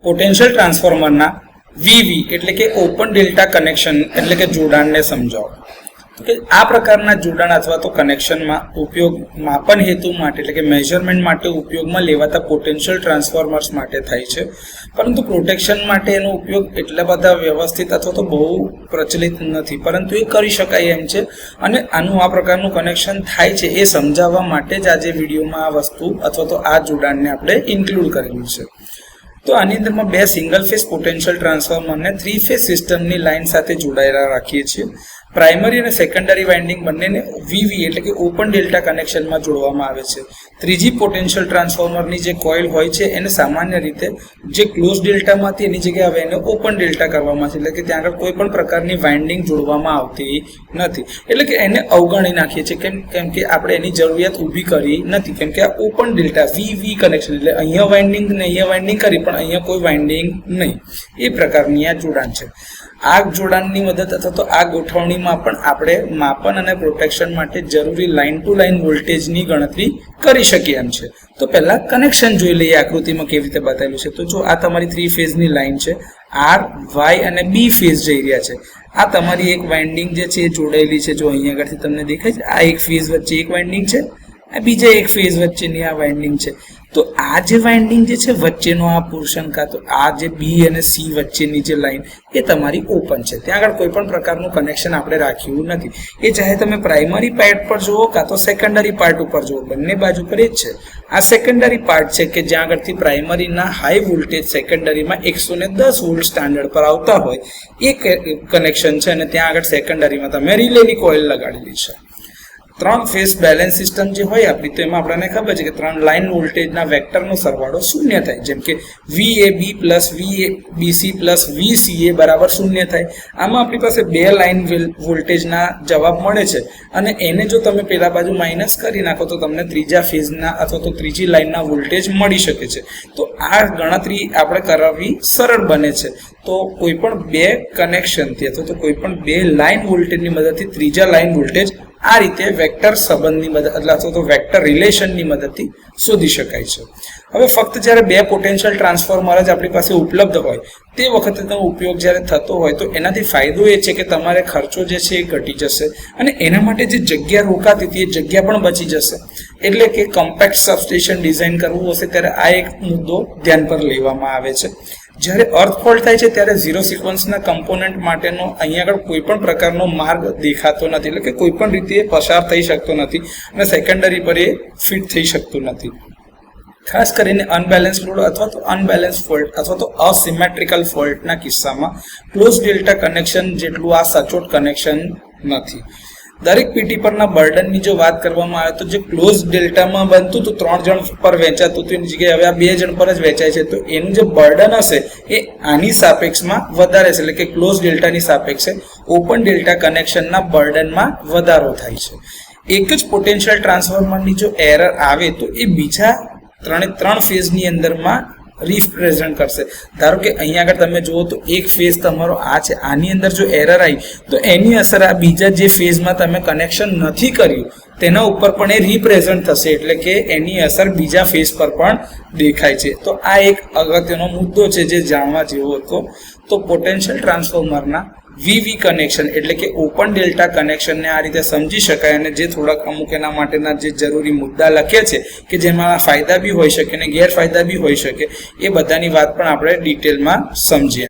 Potential ટ્રાન્સફોર્મરના VV એટલે કે ઓપન ડેલ્ટા કનેક્શન એટલે કે જોડાણને સમજાવો. તો કે આ પ્રકારના જોડાણ અથવા તો કનેક્શનમાં ઉપયોગ માપન હેતુ માટે એટલે કે મેઝરમેન્ટ માટે ઉપયોગમાં લેવાતા પોટેન્શિયલ ટ્રાન્સફોર્મર્સ માટે થાય છે, પરંતુ પ્રોટેક્શન માટે એનો ઉપયોગ એટલા બધા વ્યવસ્થિત અથવા તો બહુ પ્રચલિત નથી, પરંતુ એ કરી શકાય એમ છે. અને આનું આ પ્રકારનું કનેક્શન થાય છે એ સમજાવવા માટે જ આજે વિડીયોમાં આ વસ્તુ અથવા તો આ જોડાણને આપણે ઇન્ક્લુડ કરેલું છે. તો આની અંદરમાં બે સિંગલ ફેઝ પોટેન્શિયલ ટ્રાન્સફોર્મરને 3 ફેઝ સિસ્ટમની લાઇન સાથે જોડાયેલા રાખીએ છીએ. પ્રાઇમરી અને સેકન્ડરી વાઇન્ડિંગ બંનેને વીવી એટલે કે ઓપન ડેલ્ટા કનેક્શનમાં જોડવામાં આવે છે. ત્રીજી પોટેન્શિયલ ટ્રાન્સફોર્મરની જે કોઇલ હોય છે એને સામાન્ય રીતે જે ક્લોઝ ડેલ્ટામાંથી એની જગ્યાએ હવે એને ઓપન ડેલ્ટા કરવામાં છે, એટલે કે ત્યાં આગળ કોઈ પણ પ્રકારની વાઇન્ડિંગ જોડવામાં આવતી નથી, એટલે કે એને અવગણી નાખીએ છીએ. કેમ કે આપણે એની જરૂરિયાત ઊભી કરી નથી, કેમ કે આ ઓપન ડેલ્ટા વીવી કનેક્શન એટલે અહીંયા વાઇન્ડિંગ ને અહીંયા વાઇન્ડિંગ કરી પણ અહીંયા કોઈ વાઇન્ડિંગ નહીં, એ પ્રકારની આ જોડાણ છે. આ જોડાણની મદદ અથવા તો આ ગોઠવણીમાં પણ આપણે માપન અને પ્રોટેક્શન માટે જરૂરી લાઇન ટુ લાઇન વોલ્ટેજની ગણતરી કરી શકીએ એમ છે. તો પહેલા કનેક્શન જોઈ લઈએ આકૃતિમાં કેવી રીતે બતાવેલું છે. તો જો આ તમારી 3 ફેઝની લાઇન છે, આર, વાય અને બી ફેઝ જઈ રહ્યા છે. આ તમારી એક વાઇન્ડિંગ જે છે એ જોડાયેલી છે. જો અહીંયા આગળથી તમને દેખાય છે આ એક ફેઝ વચ્ચે એક વાઇન્ડિંગ છે, આ બીજા એક ફેઝ વચ્ચેની આ વાઇન્ડિંગ છે. તો આ જે વાઇન્ડિંગ જે છે વચ્ચેનો આ પોર્શન કાં તો આ જે બી અને સી વચ્ચેની જે લાઇન એ તમારી ઓપન છે. ત્યાં આગળ કોઈ પણ પ્રકારનું કનેક્શન આપણે રાખ્યું નથી. એ ચાહે તમે પ્રાઇમરી પાર્ટ પર જુઓ કાં તો સેકન્ડરી પાર્ટ ઉપર જુઓ, બંને બાજુ પર એ જ છે. આ સેકન્ડરી પાર્ટ છે કે જ્યાં આગળથી પ્રાઇમરીના હાઈ વોલ્ટેજ સેકન્ડરીમાં 110 વોલ્ટ સ્ટાન્ડર્ડ પર આવતા હોય એ કનેક્શન છે, અને ત્યાં આગળ સેકન્ડરીમાં તમે રિલેની કોઇલ લગાડેલી છે. 3 ફેઝ બેલેન્સ સિસ્ટમ જે હોય આપણી, તો એમાં આપણને ખબર છે કે 3 લાઇન વોલ્ટેજના વેક્ટરનો સરવાળો 0 થાય, જેમ કે VAB plus VBC plus VCA બરાબર 0 થાય. આમાં આપણી પાસે 2 લાઇન વોલ્ટેજના જવાબ મળે છે, અને એને જો તમે પેલા બાજુ માઇનસ કરી નાખો તો તમને ત્રીજા ફેઝના અથવા તો ત્રીજી લાઇનના વોલ્ટેજ મળી શકે છે. તો આ ગણતરી આપણે કરાવવી સરળ બને છે. તો કોઈ પણ 2 કનેક્શનથી અથવા તો કોઈ પણ 2 લાઇન વોલ્ટેજની મદદથી ત્રીજા લાઇન વોલ્ટેજ આ રીતે વેક્ટર સંબંધની મદદ અથવા તો વેક્ટર રિલેશનની મદદથી શોધી શકાય છે. હવે ફક્ત જ્યારે 2 પોટેન્શિયલ ટ્રાન્સફોર્મર જ આપણી પાસે ઉપલબ્ધ હોય તે વખતે તેનો ઉપયોગ જ્યારે થતો હોય તો એનાથી ફાયદો એ છે કે તમારે ખર્ચો જે છે એ ઘટી જશે, અને એના માટે જે જગ્યા રોકાતી હતી એ જગ્યા પણ બચી જશે. એટલે કે કોમ્પેક્ટ સબસ્ટેશન ડિઝાઇન કરવું હશે ત્યારે આ એક મુદ્દો ધ્યાન પર લેવામાં આવે છે. જ્યારે અર્થ ફોલ્ટ થાય છે ત્યારે ઝીરો સિક્વન્સના કમ્પોનન્ટ માટેનો અહીંયા આગળ કોઈ પણ પ્રકારનો માર્ગ દેખાતો નથી, એટલે કે કોઈ પણ રીતે પસાર થઈ શકતો નથી, અને સેકન્ડરી પર એ ફિટ થઈ શકતું નથી. ખાસ કરીને અનબેલેન્સ લોડ અથવા તો અનબેલેન્સ ફોલ્ટ અથવા તો અસિમેટ્રિકલ ફોલ્ટના કિસ્સામાં ક્લોઝ ડેલ્ટા કનેક્શન જેટલું આ સચોટ કનેક્શન નથી. દરેક પીટી પરના બર્ડનની જો વાત કરવામાં આવે તો જે ક્લોઝ ડેલ્ટામાં બનતું હતું 3 જણ પર વેચાતું હતું એની જગ્યાએ હવે આ 2 જણ પર જ વેચાય છે. તો એનું જે બર્ડન હશે એ આની સાપેક્ષમાં વધારે છે, એટલે કે ક્લોઝ ડેલ્ટાની સાપેક્ષે ઓપન ડેલ્ટા કનેક્શનના બર્ડનમાં વધારો થાય છે. એક જ પોટેન્શિયલ ટ્રાન્સફોર્મરની જો એરર આવે તો એ બીજા 3 ફેઝની અંદરમાં રિપ્રેઝન્ટ કરશે. ધારો કે અહીંયા આગળ તમે જુઓ તો એક ફેઝ તમારો આ છે, આની અંદર જો એરર આવી તો એની અસર આ બીજા જે ફેઝમાં તમે કનેક્શન નથી કર્યું તેના ઉપર પણ એ રિપ્રેઝન્ટ થશે, એટલે કે એની અસર બીજા ફેઝ પર પણ દેખાય છે. તો આ એક અગત્યનો મુદ્દો છે જે જાણવા જેવો હતો. તો પોટેન્શિયલ ટ્રાન્સફોર્મરના વીવી કનેક્શન એટલે કે ઓપન ડેલ્ટા કનેક્શનને આ રીતે સમજી શકાય, અને જે થોડાક અમુક એના માટેના જે જરૂરી મુદ્દા લખ્યા છે કે જેમાં ફાયદા બી હોઈ શકે અને ગેરફાયદા બી હોઈ શકે, એ બધાની વાત પણ આપણે ડિટેલમાં સમજીએ.